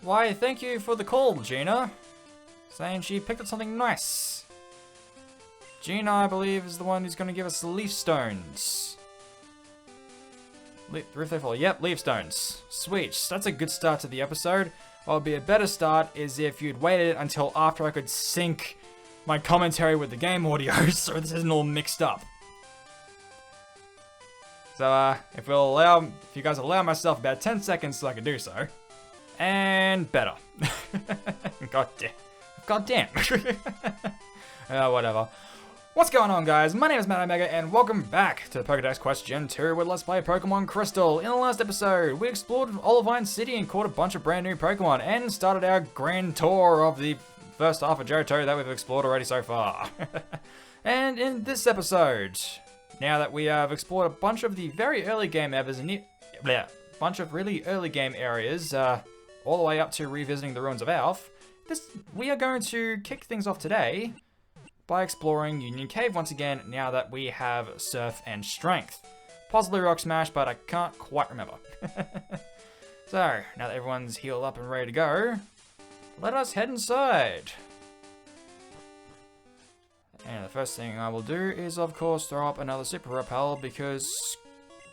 Why, thank you for the call, Gina. Saying she picked up something nice. Gina, I believe, is the one who's going to give us leaf stones. Yep, leaf stones. Sweet. That's a good start to the episode. What would be a better start is if you'd waited until after I could sync my commentary with the game audio so this isn't all mixed up. So, if you guys allow myself about 10 seconds so I can do so. And better. God damn. Whatever. What's going on, guys? My name is Matt Omega, and welcome back to the Pokédex Quest Gen 2 with Let's Play Pokemon Crystal. In the last episode, we explored Olivine City and caught a bunch of brand new Pokemon, and started our grand tour of the first half of Johto that we've explored already so far. And in this episode, now that we have explored a bunch of the very early game areas, all the way up to revisiting the Ruins of Alph, we are going to kick things off today by exploring Union Cave once again, now that we have Surf and Strength. Possibly Rock Smash, but I can't quite remember. So, now that everyone's healed up and ready to go, let us head inside. And the first thing I will do is, of course, throw up another Super Repel, because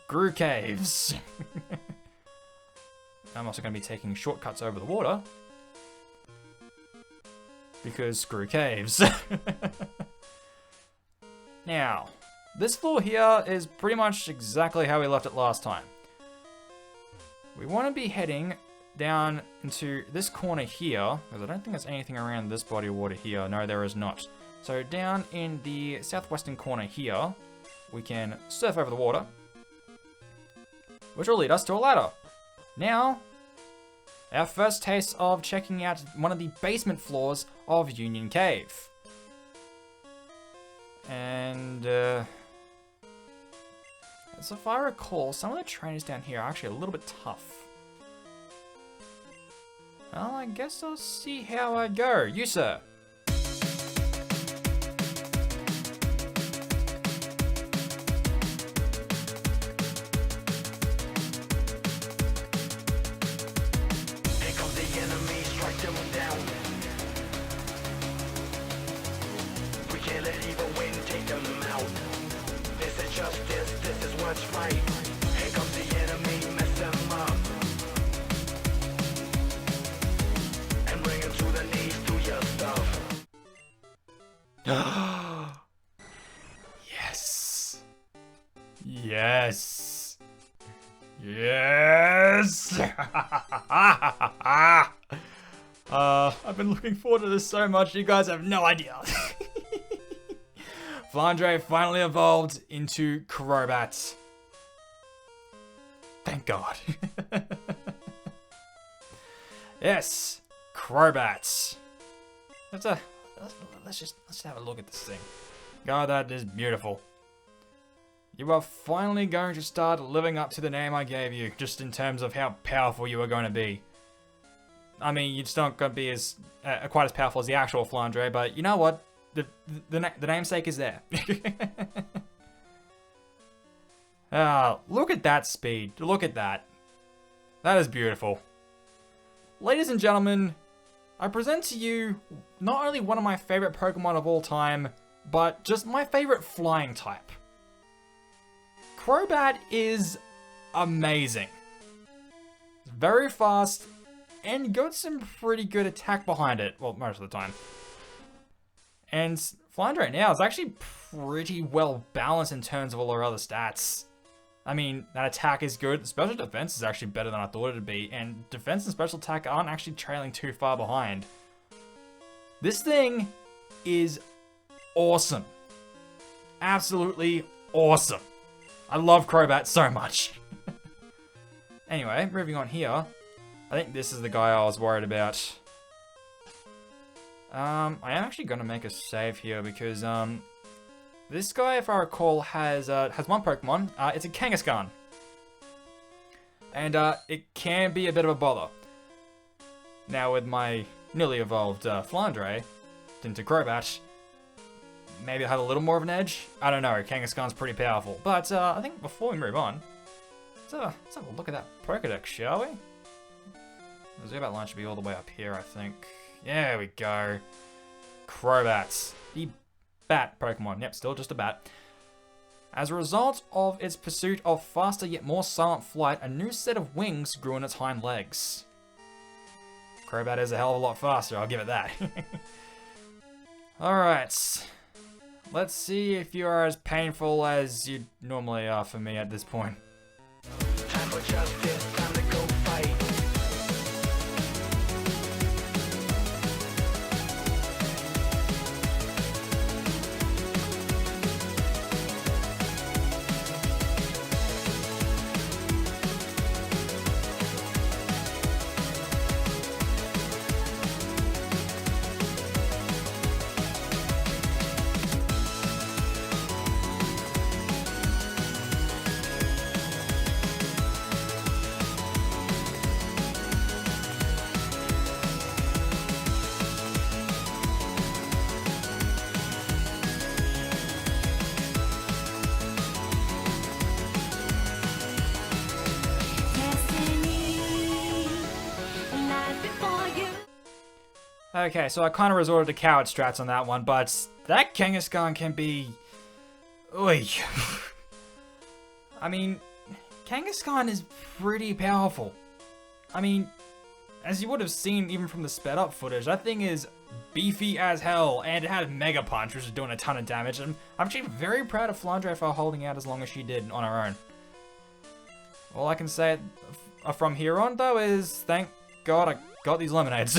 screw caves. I'm also going to be taking shortcuts over the water, because screw caves. Now, this floor here is pretty much exactly how we left it last time. We want to be heading down into this corner here, because I don't think there's anything around this body of water here. No, there is not. So down in the southwestern corner here, we can surf over the water, which will lead us to a ladder. Now, our first taste of checking out one of the basement floors of Union Cave. And, as if I recall, some of the trainers down here are actually a little bit tough. Well, I guess I'll see how I go. You, sir. Yes. Yes. Yes. I've been looking forward to this so much, you guys have no idea. Flandre finally evolved into Crobat. Thank God. Yes, Crobat. Let's just have a look at this thing. God, that is beautiful. You are finally going to start living up to the name I gave you, just in terms of how powerful you are going to be. I mean, you're still not going to be as quite as powerful as the actual Flandre, but you know what? The namesake is there. Look at that speed. Look at that. That is beautiful. Ladies and gentlemen, I present to you not only one of my favorite Pokemon of all time, but just my favorite flying type. Crobat is amazing. It's very fast and got some pretty good attack behind it. Well, most of the time. And Flandre now is actually pretty well balanced in terms of all our other stats. I mean, that attack is good. Special defense is actually better than I thought it'd be. And defense and special attack aren't actually trailing too far behind. This thing is awesome. Absolutely awesome. I love Crobat so much. Anyway, moving on here. I think this is the guy I was worried about. I am actually going to make a save here because this guy, if I recall, has one Pokemon. It's a Kangaskhan. And it can be a bit of a bother. Now with my newly evolved Flandre into Crobat, maybe I have a little more of an edge. I don't know, Kangaskhan's pretty powerful. But I think before we move on, let's have a look at that Pokédex, shall we? The Zubat line should be all the way up here, I think. There we go. Crobats. The bat Pokemon. Yep, still just a bat. As a result of its pursuit of faster yet more silent flight, a new set of wings grew on its hind legs. Crobat is a hell of a lot faster, I'll give it that. Alright. Let's see if you are as painful as you normally are for me at this point. Time for justice, time to go fight. Okay, so I kind of resorted to coward strats on that one, but that Kangaskhan can be... Oy. I mean, Kangaskhan is pretty powerful. I mean, as you would have seen even from the sped up footage, that thing is beefy as hell, and it had Mega Punch, which is doing a ton of damage. And I'm actually very proud of Flandre for holding out as long as she did on her own. All I can say from here on, though, is thank God I got these lemonades.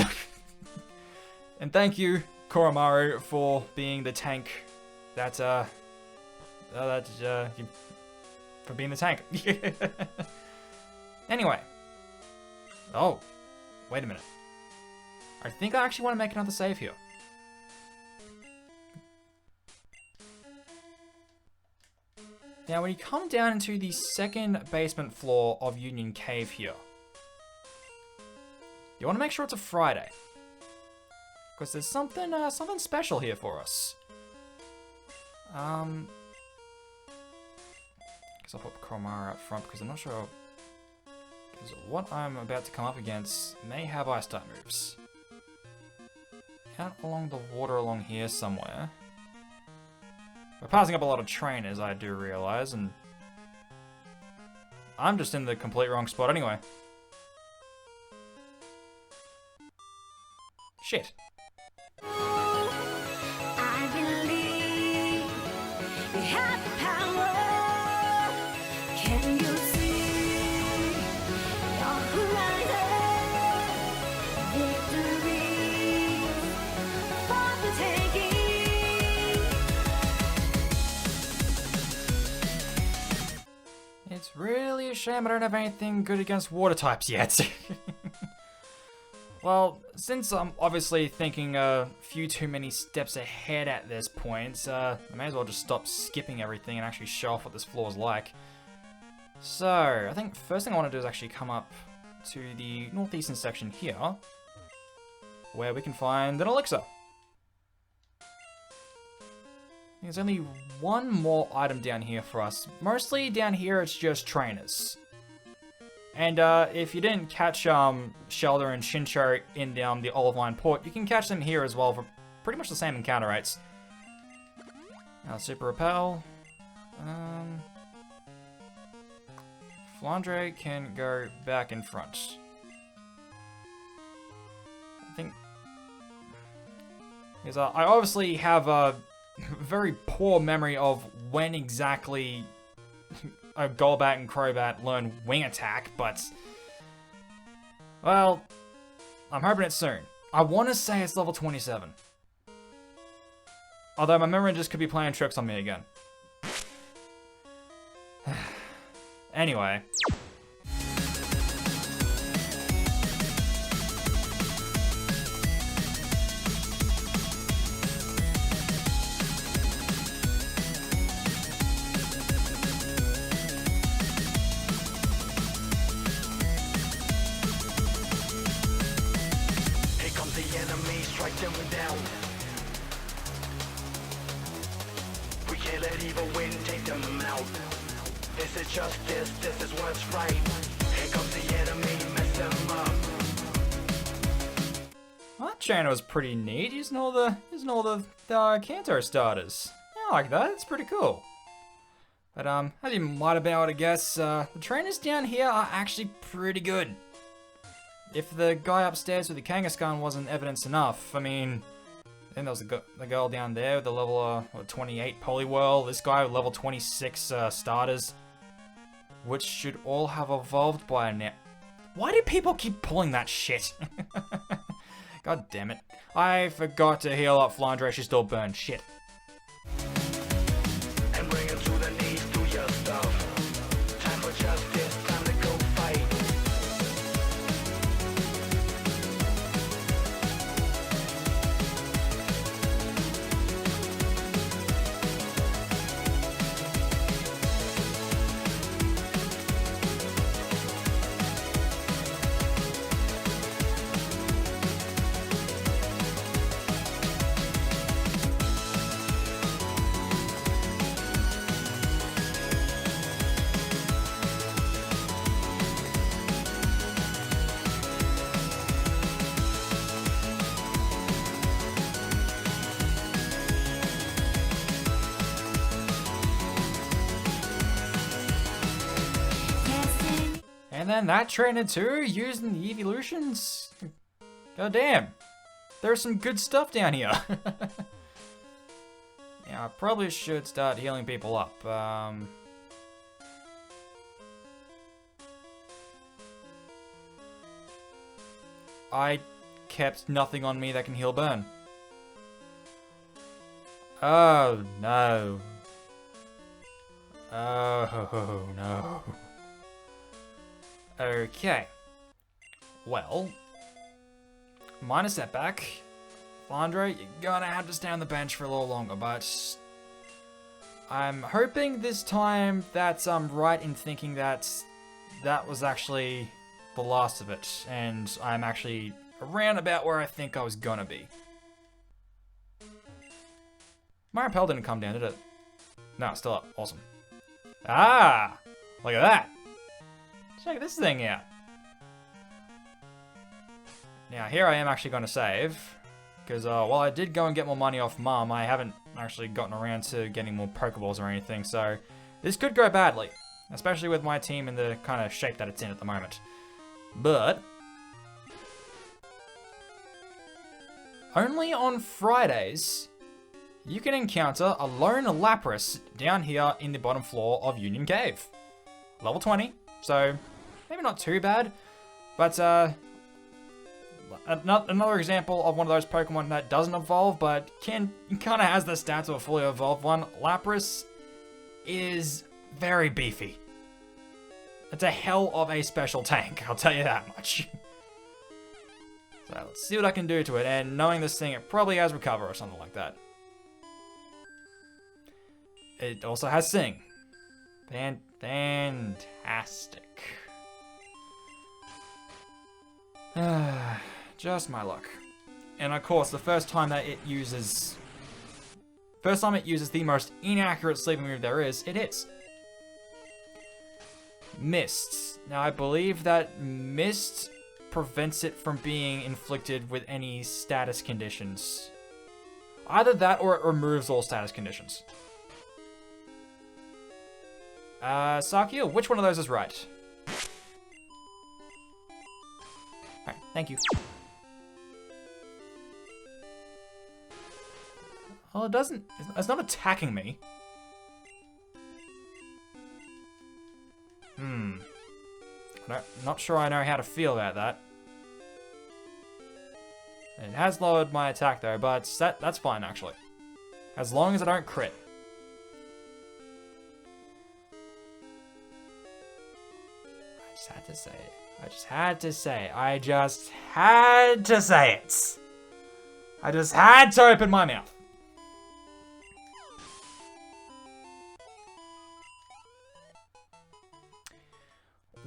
And thank you, Koromaru, for being the tank for being the tank. Anyway. Oh, wait a minute. I think I actually want to make another save here. Now, when you come down into the second basement floor of Union Cave here, you want to make sure it's a Friday. Because there's something special here for us. Guess I'll put Koromaru up front because I'm not sure. Because what I'm about to come up against may have ice type moves. Out along the water along here somewhere. We're passing up a lot of trainers, I do realize, and I'm just in the complete wrong spot anyway. Shit. I believe we have the power. Can you see your horizon? Victory for the taking. It's really a shame I don't have anything good against water types yet. Well, since I'm obviously thinking a few too many steps ahead at this point, I may as well just stop skipping everything and actually show off what this floor is like. So, I think first thing I want to do is actually come up to the northeastern section here, where we can find an elixir. There's only one more item down here for us. Mostly down here it's just trainers. And if you didn't catch Shelder and Shincho in the Olivine Port, you can catch them here as well for pretty much the same encounter rates. Super Repel. Flandre can go back in front. I think... Because I obviously have a very poor memory of when exactly... a Golbat and Crobat learn Wing Attack, but... Well, I'm hoping it's soon. I want to say it's level 27. Although my memory just could be playing tricks on me again. Anyway. Them down. We can't let evil win, take them out. This is justice, this is what's right. Here comes the enemy, mess them up. Well, that trainer was pretty neat, using all the Kanto starters. Yeah, I like that, it's pretty cool. But as you might have been able to guess, the trainers down here are actually pretty good. If the guy upstairs with the Kangaskhan wasn't evidence enough, I mean, then there was the girl down there with the level 28 Poliwhirl, this guy with level 26 starters, which should all have evolved by now. Why do people keep pulling that shit? God damn it. I forgot to heal up Flandre, she's still burned. Shit. And bring it to the knees, do your stuff. Time for justice, time to go fight. And then that trainer too, using the evolutions. God damn. There's some good stuff down here. Yeah, I probably should start healing people up. I kept nothing on me that can heal burn. Oh no. Oh no. Okay. Well, minor setback. Flandre, you're gonna have to stay on the bench for a little longer, but I'm hoping this time that I'm right in thinking that that was actually the last of it, and I'm actually around about where I think I was gonna be. My rappel didn't come down, did it? No, it's still up. Awesome. Ah! Look at that! Check this thing out. Now, here I am actually going to save, because while I did go and get more money off Mum, I haven't actually gotten around to getting more Pokeballs or anything, so this could go badly, especially with my team in the kind of shape that it's in at the moment. But only on Fridays, you can encounter a lone Lapras down here in the bottom floor of Union Cave. Level 20, so maybe not too bad, but another example of one of those Pokemon that doesn't evolve, but kind of has the stats of a fully evolved one. Lapras is very beefy. It's a hell of a special tank, I'll tell you that much. So let's see what I can do to it, and knowing this thing, it probably has Recover or something like that. It also has Sing. Fantastic. Just my luck. And of course, the first time it uses the most inaccurate sleeping move there is, it hits. Mist. Now I believe that Mist prevents it from being inflicted with any status conditions. Either that or it removes all status conditions. Sakia, which one of those is right? Alright, thank you. Well, it doesn't... It's not attacking me. Not sure I know how to feel about that. It has lowered my attack though, but that's fine actually. As long as I don't crit. I just had to say it. I just had to say it. I just had to say it. I just had to open my mouth.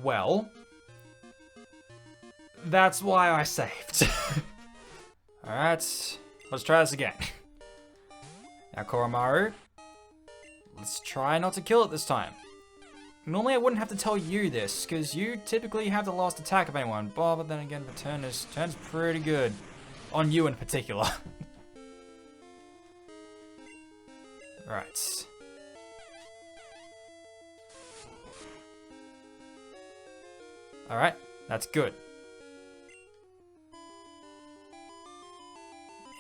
Well, that's why I saved. Alright, let's try this again. Now, Koromaru, let's try not to kill it this time. Normally I wouldn't have to tell you this, because you typically have the last attack of anyone, but then again, the turn's pretty good. On you in particular. Right. Alright, that's good.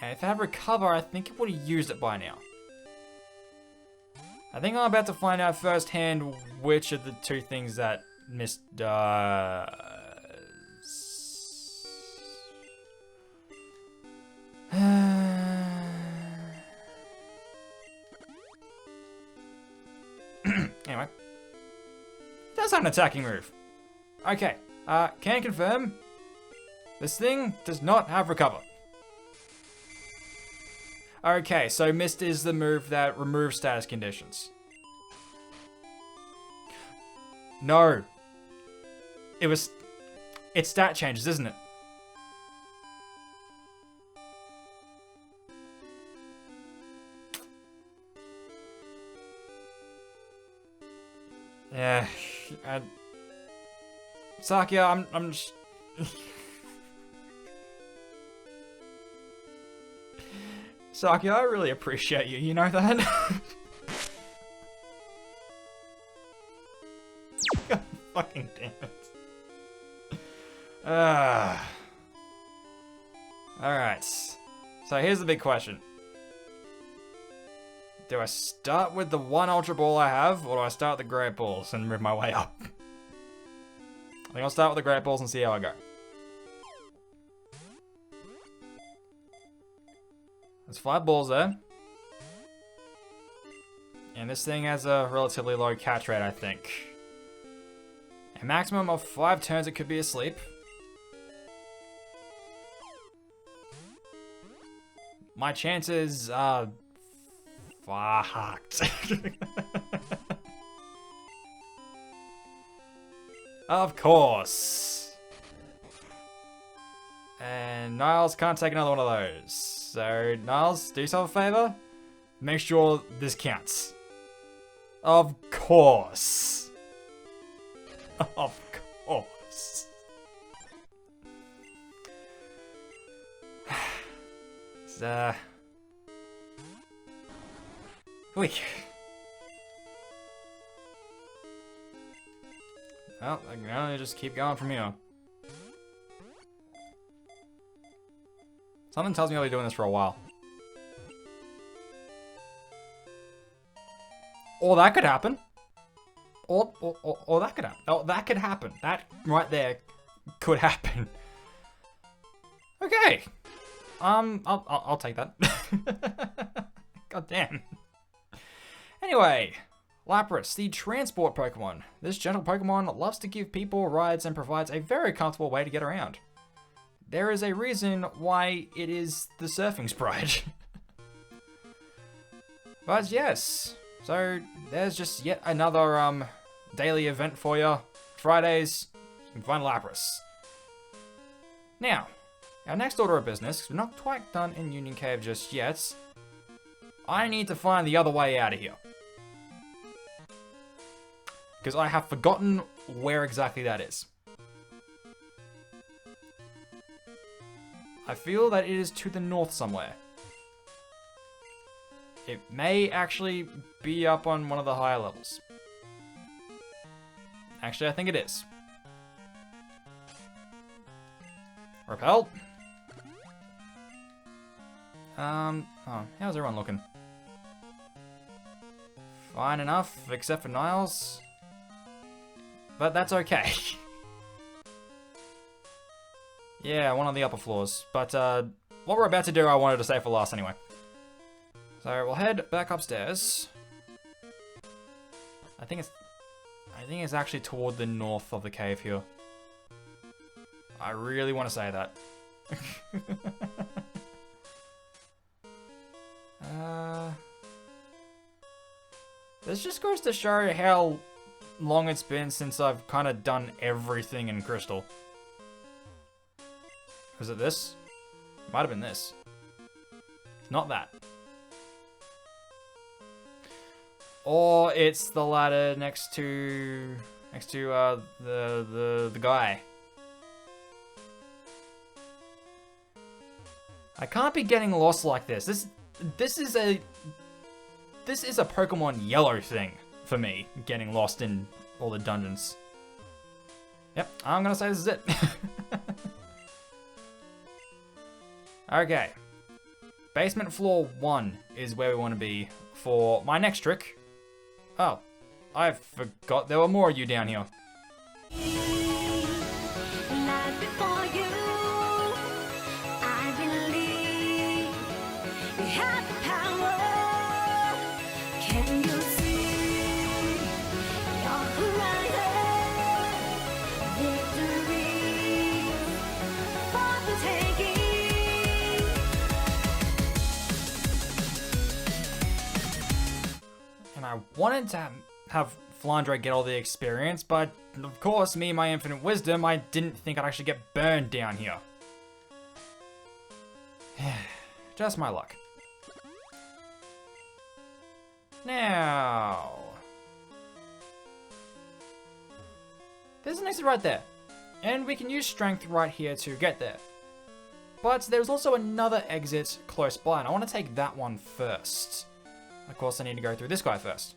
Yeah, if I had recover, I think it would have used it by now. I think I'm about to find out firsthand which of the two things that missed does. Anyway. Does have an attacking move. Okay, can confirm. This thing does not have recover. Okay, so Mist is the move that removes status conditions. No. It's stat changes, isn't it? Yeah. Sakia, I'm just... Sakia, I really appreciate you, you know that? God fucking damn it. Alright. So here's the big question. Do I start with the one Ultra Ball I have, or do I start with the Great Balls and move my way up? I think I'll start with the Great Balls and see how I go. There's 5 balls there. And this thing has a relatively low catch rate, I think. A maximum of 5 turns it could be asleep. My chances are... fucked. Of course. And Niles can't take another one of those. So, Niles, do yourself a favor. Make sure this counts. Of course. Of course. It's, weak. Well, I can only just keep going from here. Something tells me I'll be doing this for a while. Or that could happen. Or that could happen. Oh, that could happen. That right there could happen. Okay. I'll take that. God damn. Anyway, Lapras, the transport Pokemon. This gentle Pokemon loves to give people rides and provides a very comfortable way to get around. There is a reason why it is the surfing sprite. But yes, so there's just yet another daily event for you. Fridays, you can find Lapras. Now, our next order of business, 'cause we're not quite done in Union Cave just yet. I need to find the other way out of here. Because I have forgotten where exactly that is. I feel that it is to the north somewhere. It may actually be up on one of the higher levels. Actually, I think it is. Repel. Oh, how's everyone looking? Fine enough, except for Niles. But that's okay. Yeah, one on the upper floors. But what we're about to do, I wanted to save for last anyway. So we'll head back upstairs. I think it's actually toward the north of the cave here. I really want to say that. This just goes to show how long it's been since I've kind of done everything in Crystal. Was it this? Might have been this. It's not that. Or it's the ladder next to the guy. I can't be getting lost like this. This is a Pokemon Yellow thing for me, getting lost in all the dungeons. Yep, I'm gonna say this is it. Okay. Basement floor 1 is where we want to be for my next trick. Oh, I forgot there were more of you down here. Life before you, I believe we have the power. Can you see your horizon? Victory for the taking. And I wanted to have Flandre get all the experience, but of course, me and my infinite wisdom, I didn't think I'd actually get burned down here. Just my luck. Now... there's an exit right there, and we can use strength right here to get there. But there's also another exit close by, and I want to take that one first. Of course, I need to go through this guy first.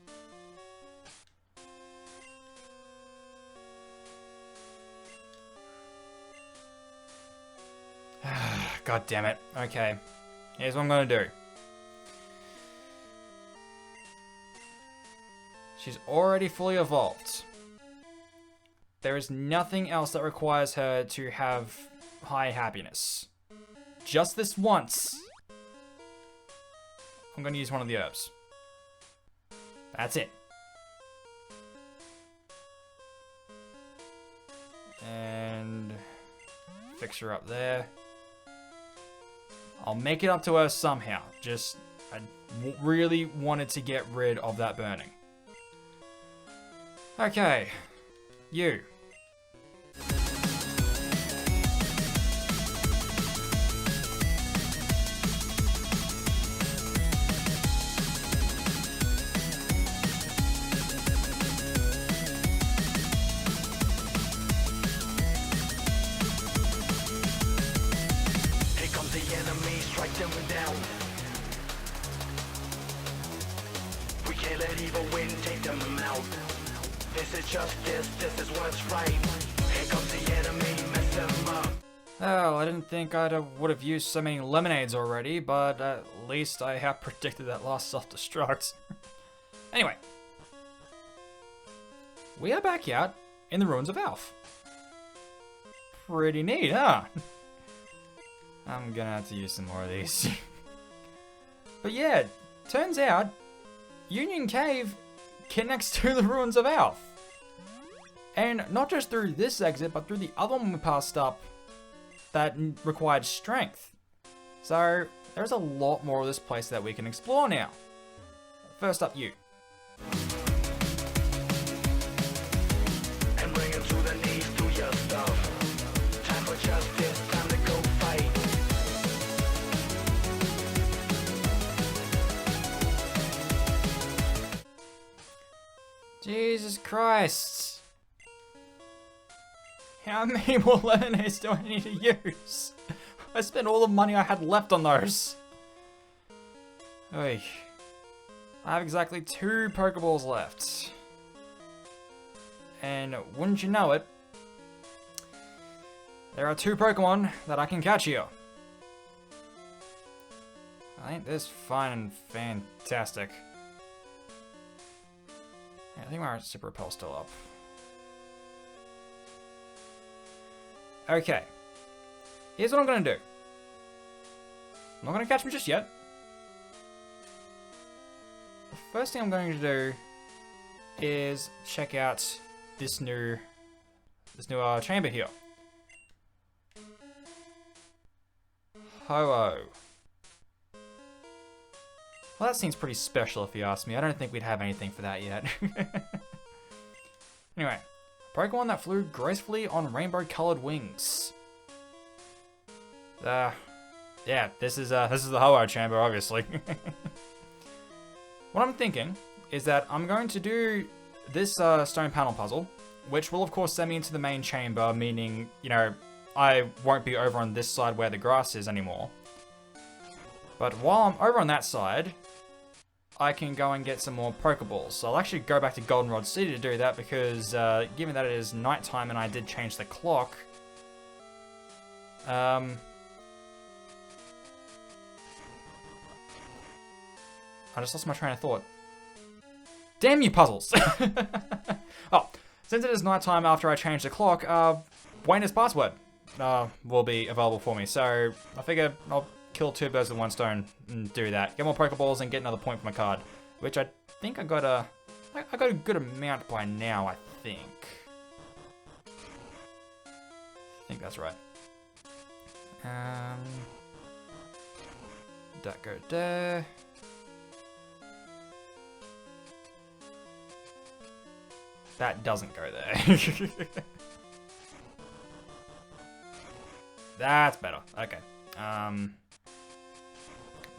God damn it. Okay. Here's what I'm gonna do. She's already fully evolved. There is nothing else that requires her to have high happiness. Just this once. I'm gonna use one of the herbs. That's it. And fix her up there. I'll make it up to her somehow. Just, I really wanted to get rid of that burning. Okay. You. Here comes the enemy, strike them down. We can't let evil win, take them out. This is justice, this is what's right. Here comes the enemy, mess them up. Oh, I didn't think I would have used so many lemonades already, but at least I have predicted that last self-destruct. Anyway. We are back out in the Ruins of Alph. Pretty neat, huh? I'm gonna have to use some more of these. But yeah, turns out Union Cave connects to the Ruins of Alph. And not just through this exit, but through the other one we passed up that required strength. So there's a lot more of this place that we can explore now. First up, you. And bring it to the knees, do your stuff. Time for justice, time to go fight. Jesus Christ. How many more lemonades do I need to use? I spent all the money I had left on those. Oy. I have exactly 2 Pokeballs left. And wouldn't you know it, there are 2 Pokemon that I can catch here. Ain't this fun and fantastic? Yeah, I think my Super Repel's still up. Okay. Here's what I'm gonna do. I'm not gonna catch him just yet. The first thing I'm going to do is check out this new chamber here. Ho-Oh. Well, that seems pretty special if you ask me. I don't think we'd have anything for that yet. Anyway, Pokemon that flew gracefully on rainbow-colored wings. Yeah, this is the Ho-Oh chamber, obviously. What I'm thinking is that I'm going to do this stone panel puzzle, which will of course send me into the main chamber, meaning, you know, I won't be over on this side where the grass is anymore. But while I'm over on that side, I can go and get some more Pokeballs. So I'll actually go back to Goldenrod City to do that because given that it is nighttime and I did change the clock, I just lost my train of thought. Damn you puzzles! Oh, since it is nighttime after I change the clock, Buena's password will be available for me. So I figure I'll kill 2 birds with 1 stone and do that. Get more Pokeballs and get another point for my card, which I think I got a good amount by now. I think that's right. That go there. That doesn't go there. That's better. Okay.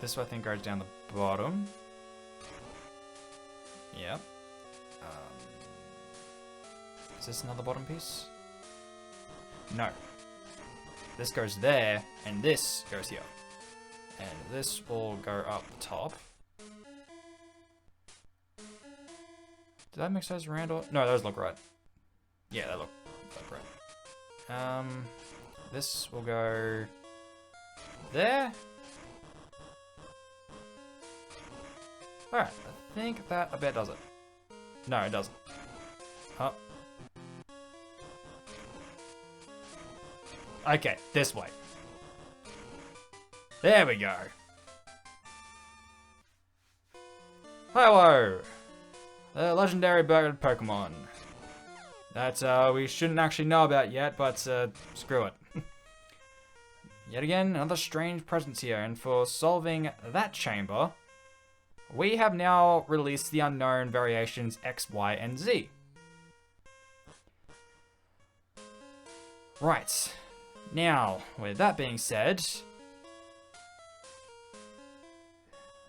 This I think goes down the bottom. Yep. Is this another bottom piece? No. This goes there, and this goes here. And this will go up the top. Did I mix those around or? No, those look right. Yeah, they look right. This will go there. Alright, I think that I bet does it. No, it doesn't. Oh. Okay, this way. There we go. Hello! The legendary bird Pokemon. That we shouldn't actually know about yet, but screw it. Yet again, another strange presence here, and for solving that chamber, we have now released the unknown variations X, Y, and Z. Right. Now, with that being said,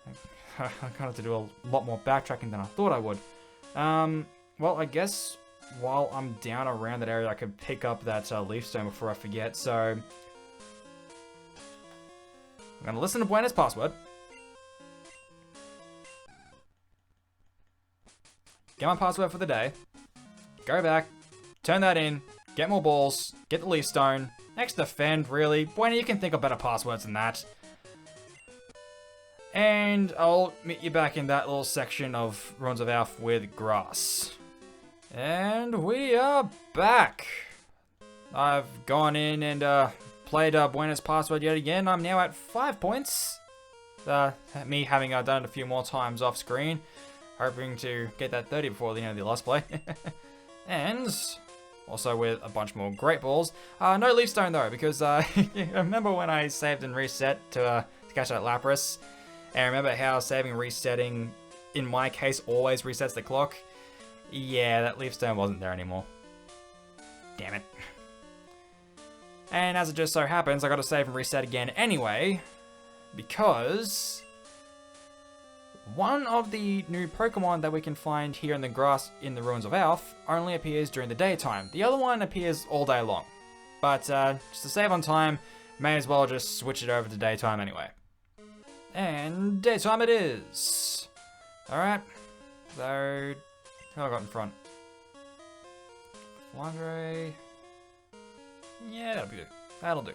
I kind of have to do a lot more backtracking than I thought I would. Well, I guess while I'm down around that area, I could pick up that leaf stone before I forget. So I'm gonna listen to Buena's password. Get my password for the day. Go back, turn that in, get more balls, get the leaf stone. Next defend, really. Buena, you can think of better passwords than that. And I'll meet you back in that little section of Ruins of Alph with grass. And we are back. I've gone in and played Buena's password yet again. I'm now at 5 points. Me having done it a few more times off screen. Hoping to get that 30 before the end of the last play. And also with a bunch more Great Balls. No Leaf Stone though, because remember when I saved and reset to catch that Lapras? And remember how saving and resetting, in my case, always resets the clock? Yeah, that Leaf Stone wasn't there anymore. Damn it. And as it just so happens, I gotta save and reset again anyway, because one of the new Pokemon that we can find here in the grass in the Ruins of Alph only appears during the daytime. The other one appears all day long. But just to save on time, may as well just switch it over to daytime anyway. And daytime it is. Alright. So, who have I got in front? Flandre. Yeah, that'll do. That'll do.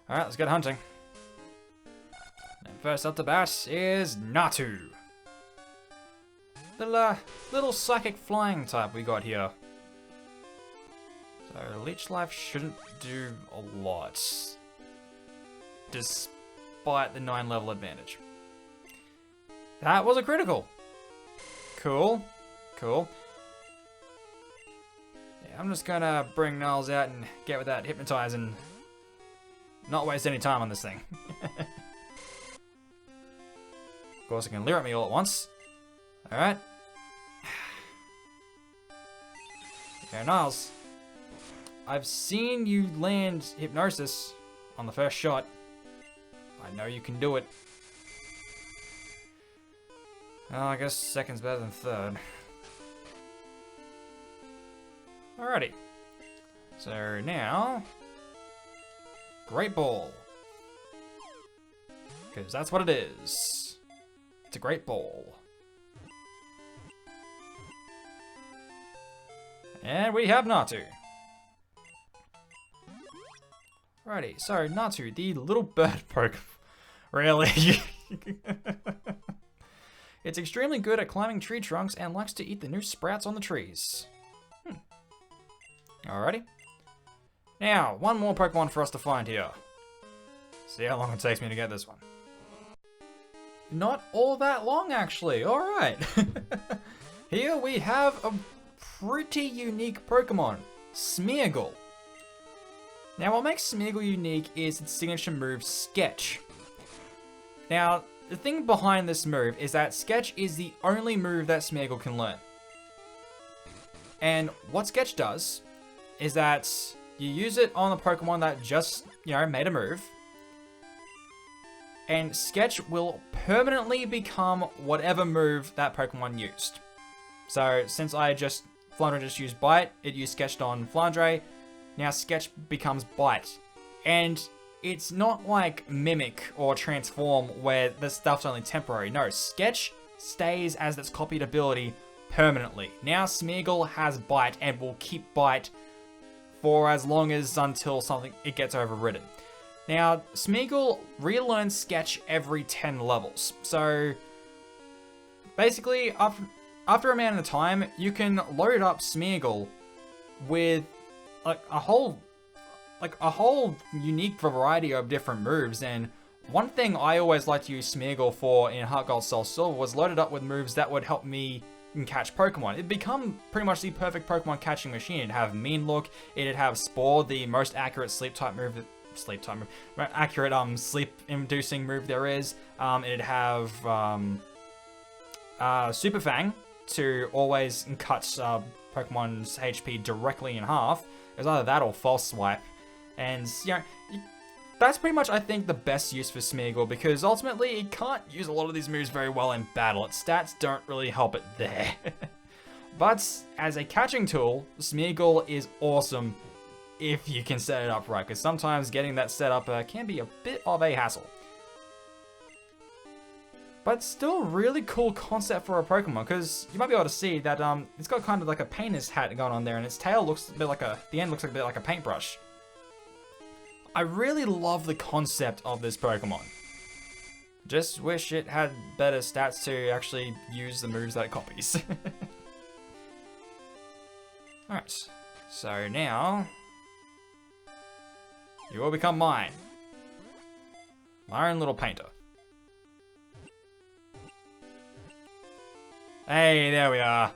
Alright, let's get hunting. And first up to bat is Natu. Little psychic flying type we got here. So Leech Life shouldn't do a lot, despite the 9 level advantage. That was a critical. Cool. Cool. Yeah, I'm just gonna bring Niles out and get with that Hypnotize and not waste any time on this thing. Of course, it can leer at me all at once. Alright. Okay, Niles. I've seen you land Hypnosis on the first shot. I know you can do it. Well, I guess second's better than third. Alrighty. So now, Great Ball. Because that's what it is. It's a great ball. And we have Natu. Alrighty, so Natu, the little bird Pokemon. Really? It's extremely good at climbing tree trunks and likes to eat the new sprouts on the trees. Alrighty. Now, one more Pokemon for us to find here. See how long it takes me to get this one. Not all that long, actually. Alright. Here we have a pretty unique Pokemon, Smeargle. Now, what makes Smeargle unique is its signature move, Sketch. Now, the thing behind this move is that Sketch is the only move that Smeargle can learn. And what Sketch does is that you use it on a Pokemon that just, made a move. And Sketch will permanently become whatever move that Pokemon used. So, since Flandre just used Bite, it used Sketched on Flandre. Now Sketch becomes Bite. And it's not like Mimic or Transform where this stuff's only temporary. No, Sketch stays as its copied ability permanently. Now Smeargle has Bite and will keep Bite for as long as until it gets overridden. Now, Smeargle relearns Sketch every 10 levels. So, basically, after a amount of time, you can load up Smeargle with a whole unique variety of different moves. And one thing I always liked to use Smeargle for in Heart Gold Soul Silver was loaded up with moves that would help me catch Pokemon. It'd become pretty much the perfect Pokemon catching machine. It'd have Mean Look, it'd have Spore, the most accurate sleep-inducing move there is. It'd have Super Fang to always cut Pokemon's HP directly in half. It was either that or False Swipe. And, that's pretty much, I think, the best use for Smeargle, because ultimately it can't use a lot of these moves very well in battle. Its stats don't really help it there. But as a catching tool, Smeargle is awesome if you can set it up right, because sometimes getting that set up can be a bit of a hassle. But still really cool concept for a Pokemon, because you might be able to see that it's got kind of like a painter's hat going on there, and its tail looks a bit like the end looks like a bit like a paintbrush. I really love the concept of this Pokemon. Just wish it had better stats to actually use the moves that it copies. Alright, so now you will become mine. My own little painter. Hey, there we are.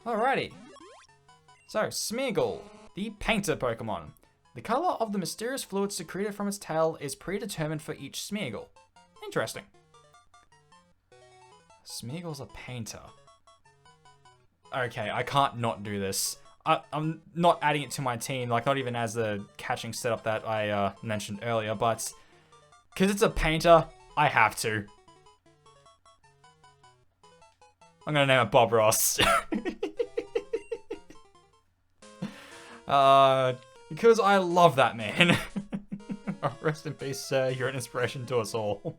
Alrighty. So, Smeargle, the painter Pokemon. The color of the mysterious fluid secreted from its tail is predetermined for each Smeargle. Interesting. Smeargle's a painter. Okay, I can't not do this. I'm not adding it to my team, like not even as the catching setup that I mentioned earlier, but because it's a painter, I have to. I'm gonna name it Bob Ross. Because I love that man. Rest in peace, sir. You're an inspiration to us all.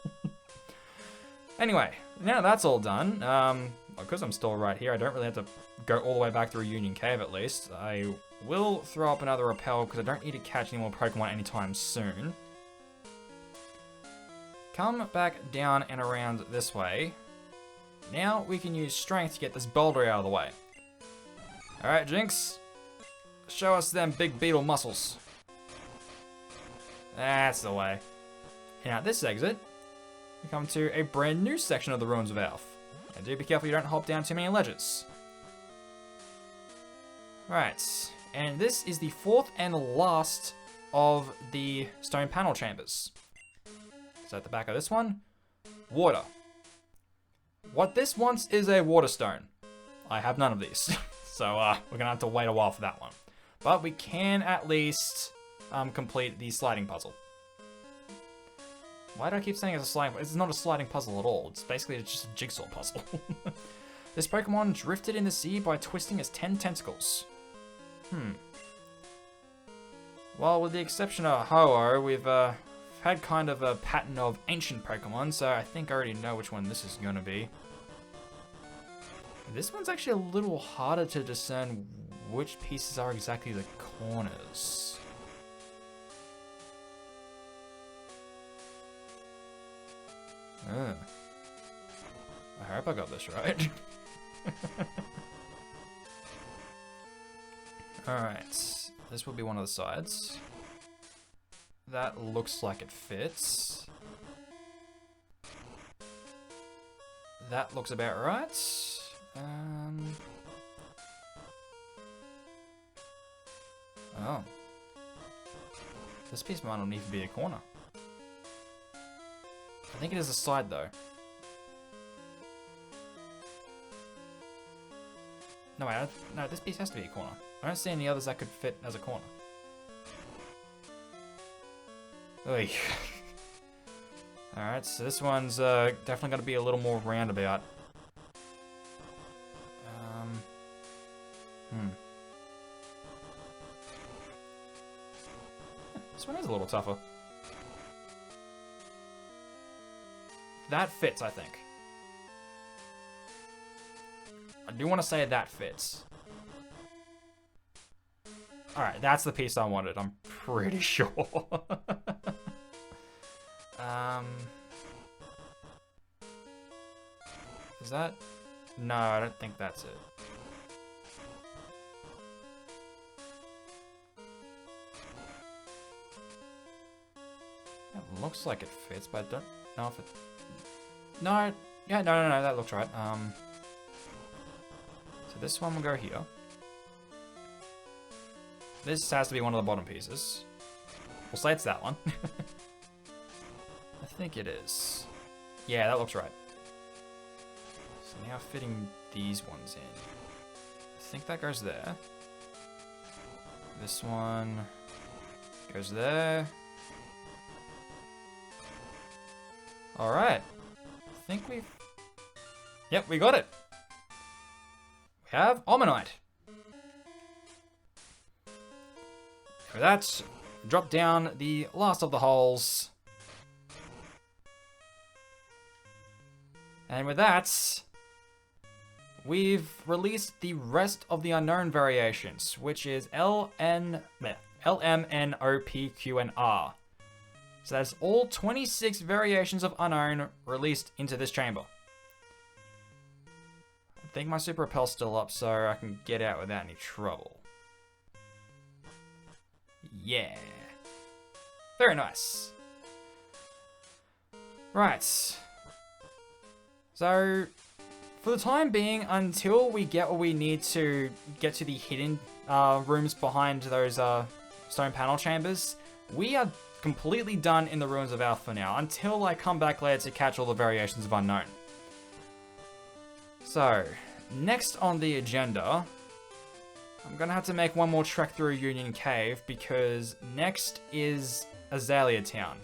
Anyway, now that's all done. Because I'm still right here, I don't really have to go all the way back to Reunion Cave at least. I will throw up another repel because I don't need to catch any more Pokemon anytime soon. Come back down and around this way. Now we can use Strength to get this boulder out of the way. Alright, Jinx. Show us them big beetle muscles. That's the way. And at this exit, we come to a brand new section of the Ruins of Alph. And do be careful you don't hop down too many ledges. Right, and this is the fourth and last of the stone panel chambers. So at the back of this one, water. What this wants is a water stone. I have none of these, so we're gonna have to wait a while for that one. But we can at least complete the sliding puzzle. Why do I keep saying it's a sliding? It's not a sliding puzzle at all. It's basically just a jigsaw puzzle. This Pokemon drifted in the sea by twisting its 10 tentacles. Well, with the exception of Ho-Oh, we've had kind of a pattern of ancient Pokemon, so I think I already know which one this is going to be. This one's actually a little harder to discern which pieces are exactly the corners. I hope I got this right. Alright, this will be one of the sides. That looks like it fits. That looks about right. Oh. This piece might not even be a corner. I think it is a side though. No, wait, no, this piece has to be a corner. I don't see any others that could fit as a corner. Oy. Alright, so this one's definitely going to be a little more roundabout. This one is a little tougher. That fits, I think. I do want to say that fits. Alright, that's the piece I wanted, I'm pretty sure. Is that? No, I don't think that's it. It looks like it fits, but I don't know if it... No, yeah, no, that looks right. So this one will go here. This has to be one of the bottom pieces. We'll say it's that one. I think it is. Yeah, that looks right. So now fitting these ones in. I think that goes there. This one goes there. Alright. I think we've... Yep, we got it. We have Omanyte. For that, drop down the last of the holes. And with that, we've released the rest of the unknown variations, which is L, M, N, O, P, Q, and R. So that's all 26 variations of unknown released into this chamber. I think my Super Repel's still up, so I can get out without any trouble. Yeah. Very nice. Right. So, for the time being, until we get what we need to get to the hidden rooms behind those stone panel chambers, we are completely done in the Ruins of Alph for now, until I come back later to catch all the variations of Unknown. So, next on the agenda, I'm gonna have to make one more trek through Union Cave, because next is Azalea Town.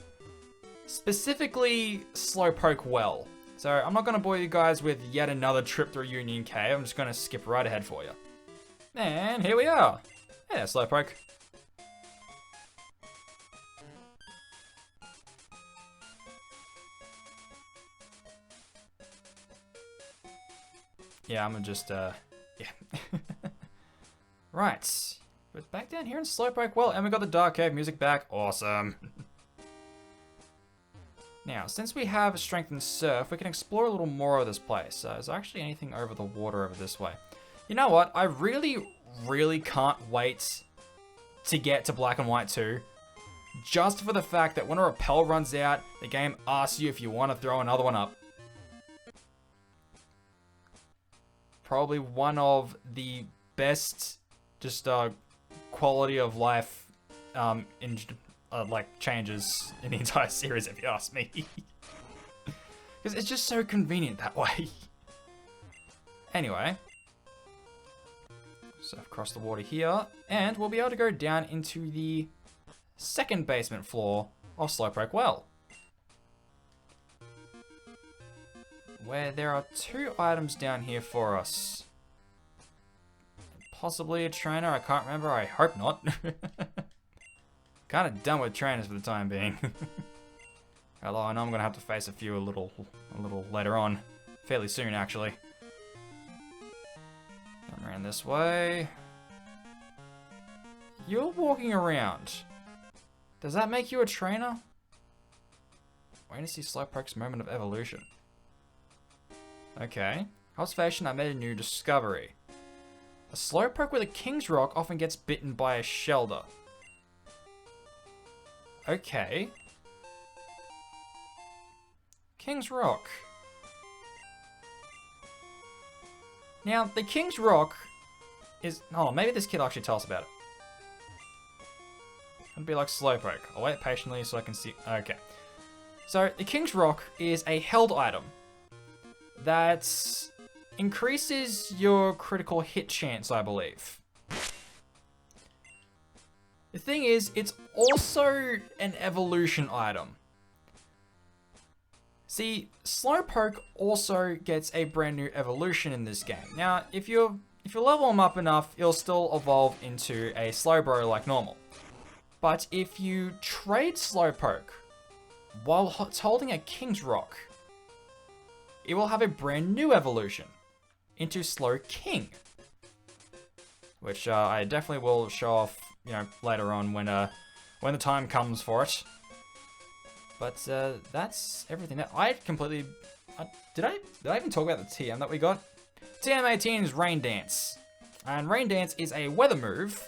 Specifically, Slowpoke Well. So I'm not gonna bore you guys with yet another trip through Union Cave, I'm just gonna skip right ahead for you. And here we are! Hey there, Slowpoke. Yeah, I'm gonna just, yeah. Right. We're back down here in Slowpoke Well, and we got the Dark Cave music back. Awesome. Now, since we have Strength and Surf, we can explore a little more of this place. Is there actually anything over the water over this way? You know what? I really can't wait to get to Black and White 2. Just for the fact that when a repel runs out, the game asks you if you want to throw another one up. Probably one of the best, just quality of life in like changes in the entire series, if you ask me. Because it's just so convenient that way. Anyway, so I've crossed the water here, and we'll be able to go down into the second basement floor of Slowpoke Well, where there are 2 items down here for us. Possibly a trainer, I can't remember, I hope not. Kind of done with trainers for the time being. Although I know I'm gonna have to face a few a little later on. Fairly soon, actually. Come around this way. You're walking around. Does that make you a trainer? Waiting to see Slowpoke's moment of evolution. Okay. Observation, I made a new discovery. A Slowpoke with a King's Rock often gets bitten by a Shelder. Okay. King's Rock. Now, the King's Rock is... Oh, maybe this kid will actually tell us about it. It'd be like Slowpoke. I'll wait patiently so I can see... Okay. So, the King's Rock is a held item that increases your critical hit chance, I believe. The thing is, it's also an evolution item. See, Slowpoke also gets a brand new evolution in this game. Now, if you level him up enough, he'll still evolve into a Slowbro like normal. But if you trade Slowpoke while it's holding a King's Rock, it will have a brand new evolution into Slowking, which I definitely will show off, you know, later on when the time comes for it. But that's everything. That I completely did I even talk about the TM that we got? TM18 is Rain Dance, and Rain Dance is a weather move.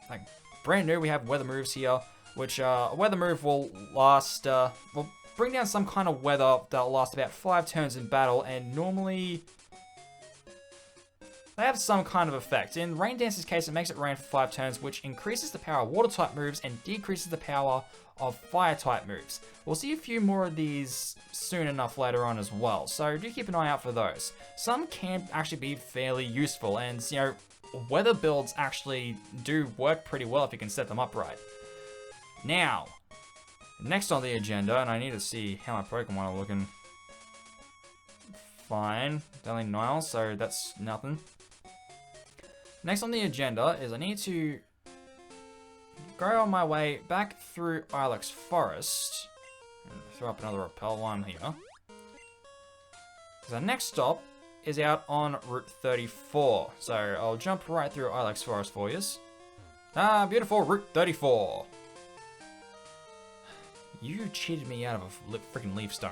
Like brand new, we have weather moves here, which a weather move will last will bring down some kind of weather that'll last about 5 turns in battle, and normally they have some kind of effect. In Rain Dance's case, it makes it rain for 5 turns, which increases the power of water-type moves and decreases the power of fire-type moves. We'll see a few more of these soon enough later on as well, so do keep an eye out for those. Some can actually be fairly useful, and you know, weather builds actually do work pretty well if you can set them up right. Now, next on the agenda, and I need to see how my Pokemon are looking. Fine, only Niles, so that's nothing. Next on the agenda is I need to go on my way back through Ilex Forest. And throw up another repel one here. Because our next stop is out on Route 34. So I'll jump right through Ilex Forest for you. Ah, beautiful Route 34. You cheated me out of a freaking leaf stone.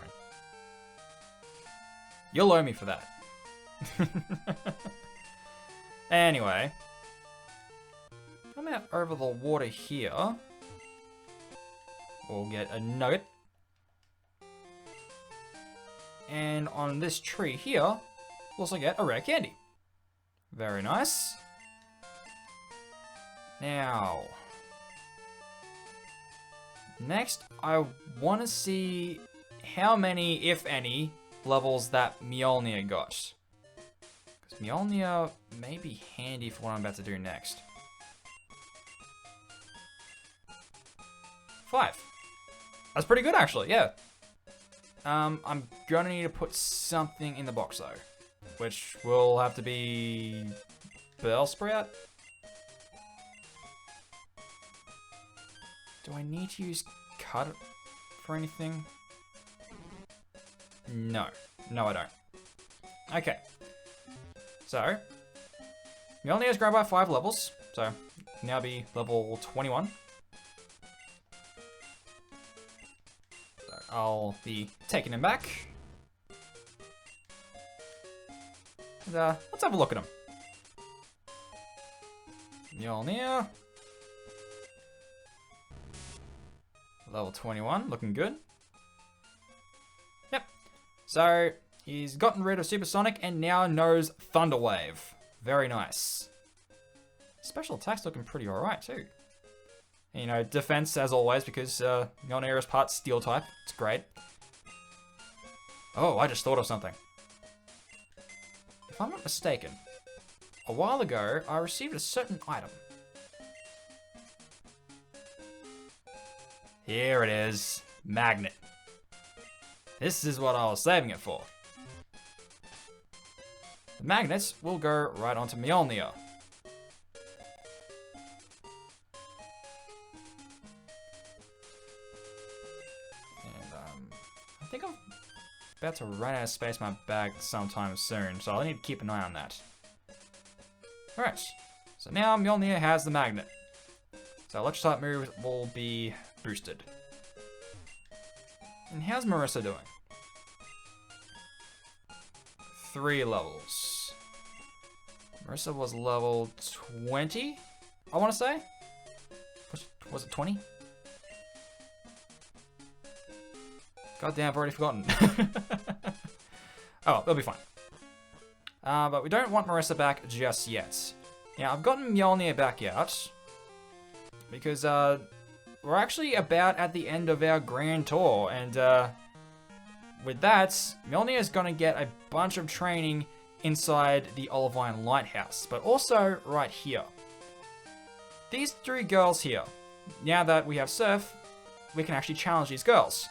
You'll owe me for that. Anyway, come out over the water here. We'll get a nugget. And on this tree here, we'll also get a rare candy. Very nice. Now, next, I want to see how many, if any, levels that Mjolnir got. Because Mjolnir may be handy for what I'm about to do next. 5. That's pretty good, actually, yeah. I'm gonna need to put something in the box, though. Which will have to be... Bellsprout? Do I need to use cut for anything? No. No, I don't. Okay. So, Mjolnir has grown by 5 levels, so now be level 21. So I'll be taking him back. And, let's have a look at him. Mjolnir. Level 21, looking good. Yep. So, he's gotten rid of Supersonic and now knows Thunder Wave. Very nice. Special attack's looking pretty alright too. And, you know, defense as always because Mjolnir is part Steel type. It's great. Oh, I just thought of something. If I'm not mistaken, a while ago I received a certain item. Here it is. Magnet. This is what I was saving it for. The magnets will go right onto Mjolnir. And I think I'm about to run out of space in my bag sometime soon, so I'll need to keep an eye on that. Alright, so now Mjolnir has the magnet. So electric type move will be boosted. And how's Marissa doing? 3 levels. Marissa was level 20, I want to say? Was it 20? God damn, I've already forgotten. Oh, they'll be fine. But we don't want Marissa back just yet. Now, I've gotten Mjolnir back out. Because, we're actually about at the end of our grand tour. And, with that, Mjolnir is going to get a bunch of training inside the Olivine Lighthouse. But also right here. These 3 girls here. Now that we have Surf, we can actually challenge these girls.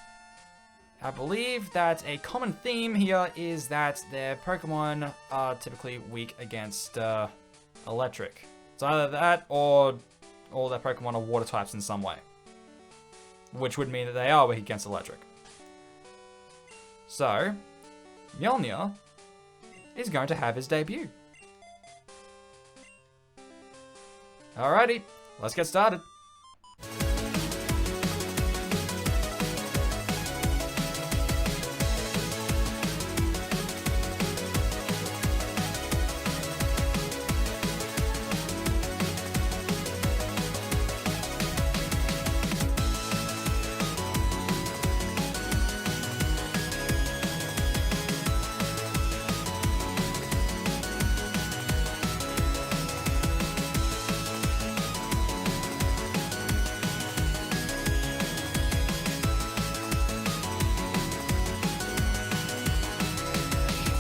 I believe that a common theme here is that their Pokemon are typically weak against electric. It's either that or all their Pokemon are water types in some way. Which would mean that they are weak against electric. So, Mjolnir is going to have his debut. Alrighty, let's get started.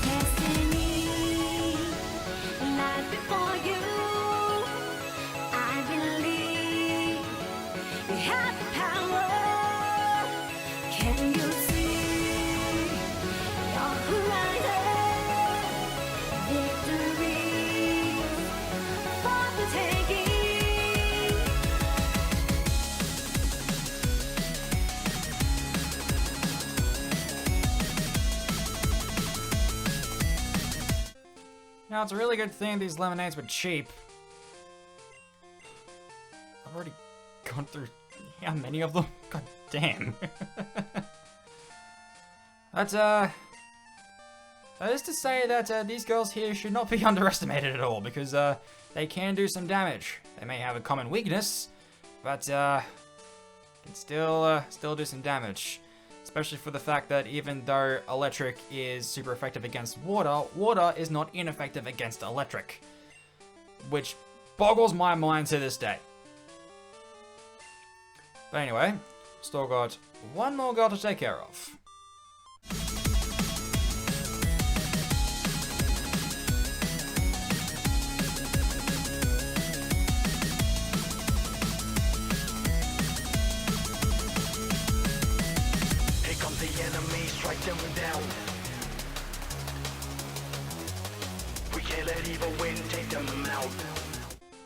Destiny lies before you. I believe you have the power. Can you see your horizon? Victory for the taking. Now, it's a really good thing these lemonades were cheap. I've already gone through how many of them? God damn. That is to say that these girls here should not be underestimated at all, because they can do some damage. They may have a common weakness, but can still do some damage. Especially for the fact that even though electric is super effective against water, water is not ineffective against electric. Which boggles my mind to this day. But anyway, still got one more girl to take care of. Here comes the enemy, strike them down. We can't let evil win, take them out.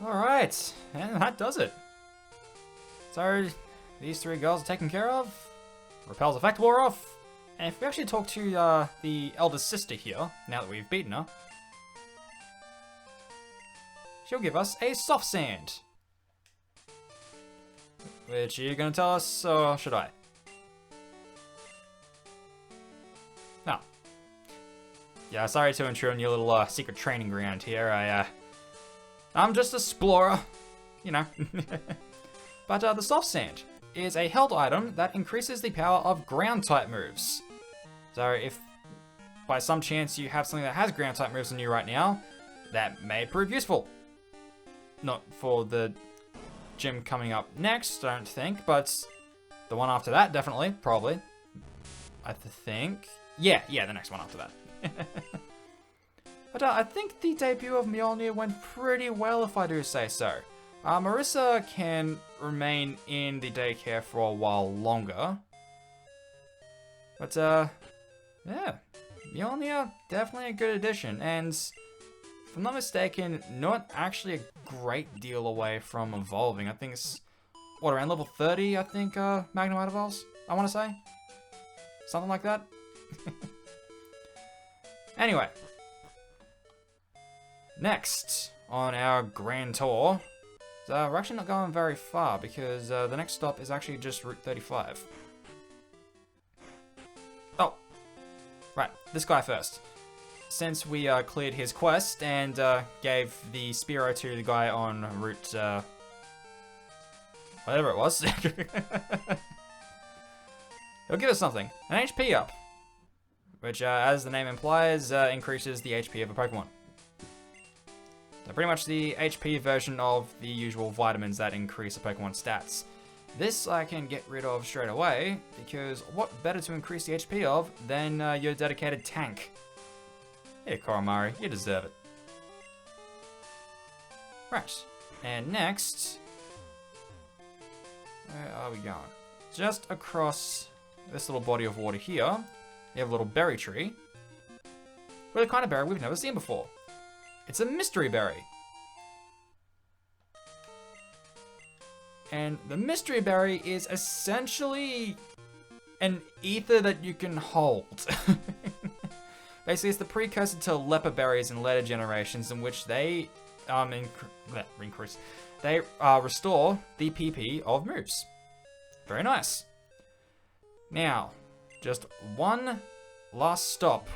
Alright, and that does it. So, these 3 girls are taken care of. Repel's effect wore off. And if we actually talk to the eldest sister here, now that we've beaten her, she'll give us a soft sand. Which are you going to tell us, or should I? No. Yeah, sorry to intrude on your little secret training ground here. I'm just an explorer, you know. But the soft sand is a held item that increases the power of ground type moves. So if by some chance you have something that has ground type moves on you right now, that may prove useful. Not for the gym coming up next, I don't think, but the one after that, definitely, probably. I think. Yeah, the next one after that. But I think the debut of Mjolnir went pretty well, if I do say so. Marissa can remain in the daycare for a while longer. But, yeah. Mjolnir, definitely a good addition. And, if I'm not mistaken, not actually a great deal away from evolving. I think it's, what, around level 30, I think, Magnemite evolves, I want to say? Something like that. Anyway. Next on our grand tour. So we're actually not going very far because the next stop is actually just Route 35. Oh. Right, this guy first. Since we cleared his quest and gave the Spearow to the guy on Route... whatever it was. He'll give us something. An HP up. Which, as the name implies, increases the HP of a Pokemon. So pretty much the HP version of the usual vitamins that increase a Pokemon's stats. This I can get rid of straight away, because what better to increase the HP of than your dedicated tank? Here, Koromari, you deserve it. Right, and next... where are we going? Just across this little body of water here, we have a little berry tree. With a kind of berry we've never seen before. It's a mystery berry. And the mystery berry is essentially an ether that you can hold. Basically, it's the precursor to leper berries in later generations, in which they restore the PP of moves. Very nice. Now, just one last stop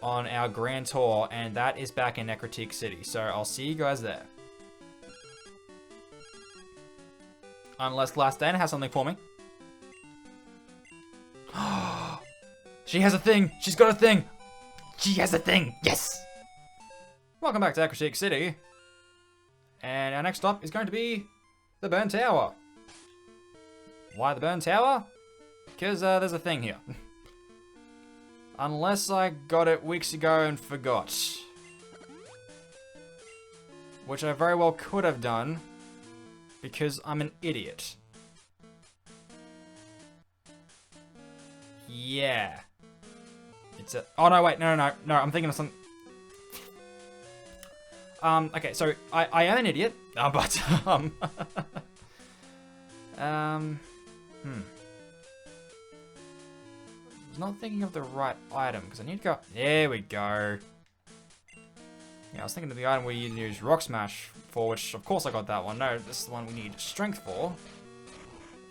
on our grand tour, and that is back in Necrotique City. So I'll see you guys there. Unless Last Dana has something for me. She has a thing! She's got a thing! She has a thing! Yes! Welcome back to Necrotique City. And our next stop is going to be the Burn Tower. Why the Burn Tower? Because there's a thing here. Unless I got it weeks ago and forgot. Which I very well could have done. Because I'm an idiot. Yeah. It's a... oh, no, wait. No, I'm thinking of something... okay, so I am an idiot. But, I was not thinking of the right item, because I need to go... there we go. Yeah, I was thinking of the item where you use Rock Smash for, which, of course I got that one. No, this is the one we need Strength for.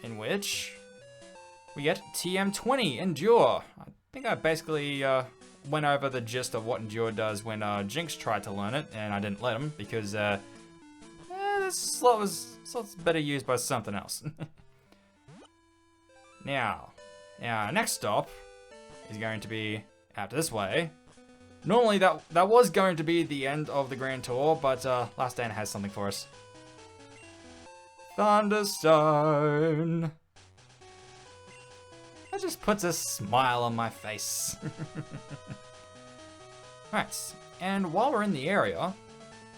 In which... we get TM20, Endure. I think I basically went over the gist of what Endure does when Jinx tried to learn it, and I didn't let him, because this slot was better used by something else. Now, our next stop is going to be out this way. Normally that was going to be the end of the Grand Tour, but Last Dana has something for us. Thunderstone. That just puts a smile on my face. Right, and while we're in the area,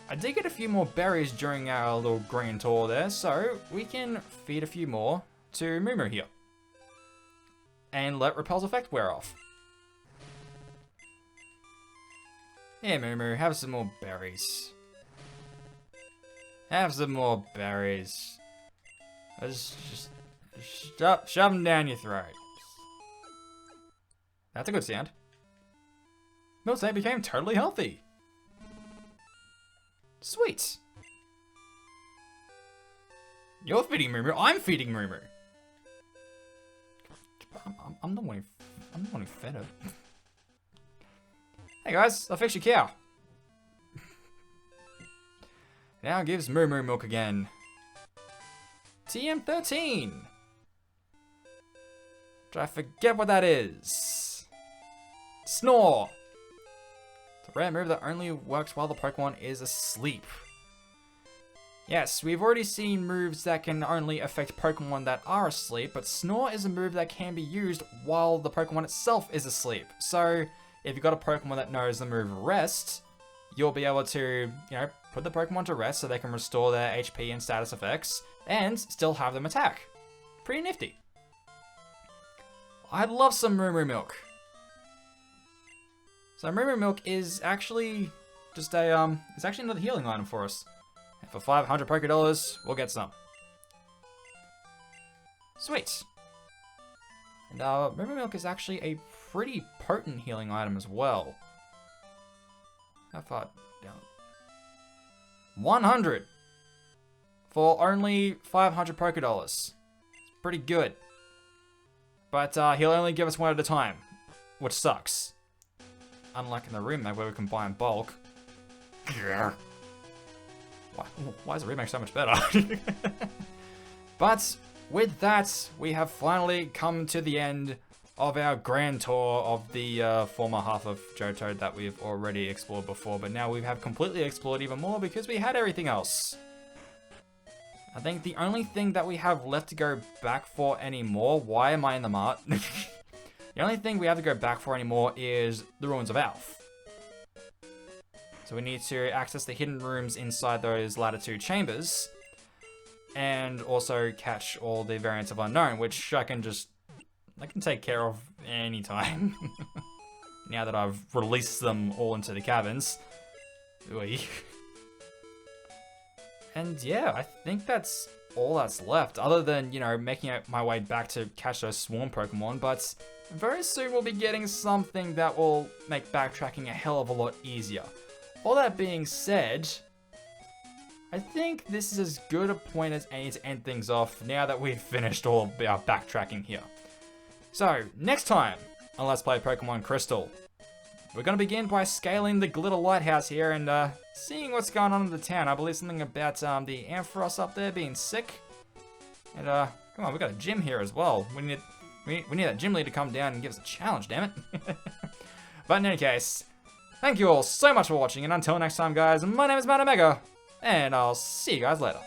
I did get a few more berries during our little Grand Tour there, so we can feed a few more to Moo Moo here. And let Repel's effect wear off. Yeah, Moo Moo, have some more berries. Have some more berries. Just shove them down your throat. That's a good sound. Miltank became totally healthy. Sweet. You're feeding Moo Moo. I'm feeding Moo Moo. I'm the one who fed her. Hey guys, I fixed your cow. Now gives Moo Moo milk again. TM13. Which I forget what that is. Snore. It's a rare move that only works while the Pokemon is asleep. Yes, we've already seen moves that can only affect Pokemon that are asleep, but Snore is a move that can be used while the Pokemon itself is asleep. So, if you've got a Pokemon that knows the move Rest, you'll be able to, put the Pokemon to rest so they can restore their HP and status effects, and still have them attack. Pretty nifty. I'd love some Moo Moo milk. So Moo Moo milk is actually just a, it's actually another healing item for us. And for 500 Pokédollars, we'll get some. Sweet. And River Milk is actually a pretty potent healing item as well. How far down? 100! For only 500 Pokédollars. It's pretty good. But he'll only give us one at a time, which sucks. Unlike in the remake where we can buy in bulk. Why is the remake so much better? But with that, we have finally come to the end of our grand tour of the former half of Johto that we've already explored before, but now we have completely explored even more because we had everything else. I think the only thing that we have left to go back for anymore, why am I in the mart? The only thing we have to go back for anymore is the Ruins of Alph. So we need to access the hidden rooms inside those latter two chambers, and also catch all the variants of Unknown, which I can take care of anytime. Now that I've released them all into the caverns. Oy. And yeah, I think that's all that's left, other than, you know, making my way back to catch those swarm Pokemon, but very soon we'll be getting something that will make backtracking a hell of a lot easier. All that being said, I think this is as good a point as any to end things off now that we've finished all of our backtracking here. So, next time on Let's Play Pokemon Crystal, we're going to begin by scaling the Glitter Lighthouse here and seeing what's going on in the town. I believe something about the Ampharos up there being sick. And come on, we got a gym here as well. We need that gym leader to come down and give us a challenge, damn it. But in any case, thank you all so much for watching, and until next time guys, my name is Matt Omega, and I'll see you guys later.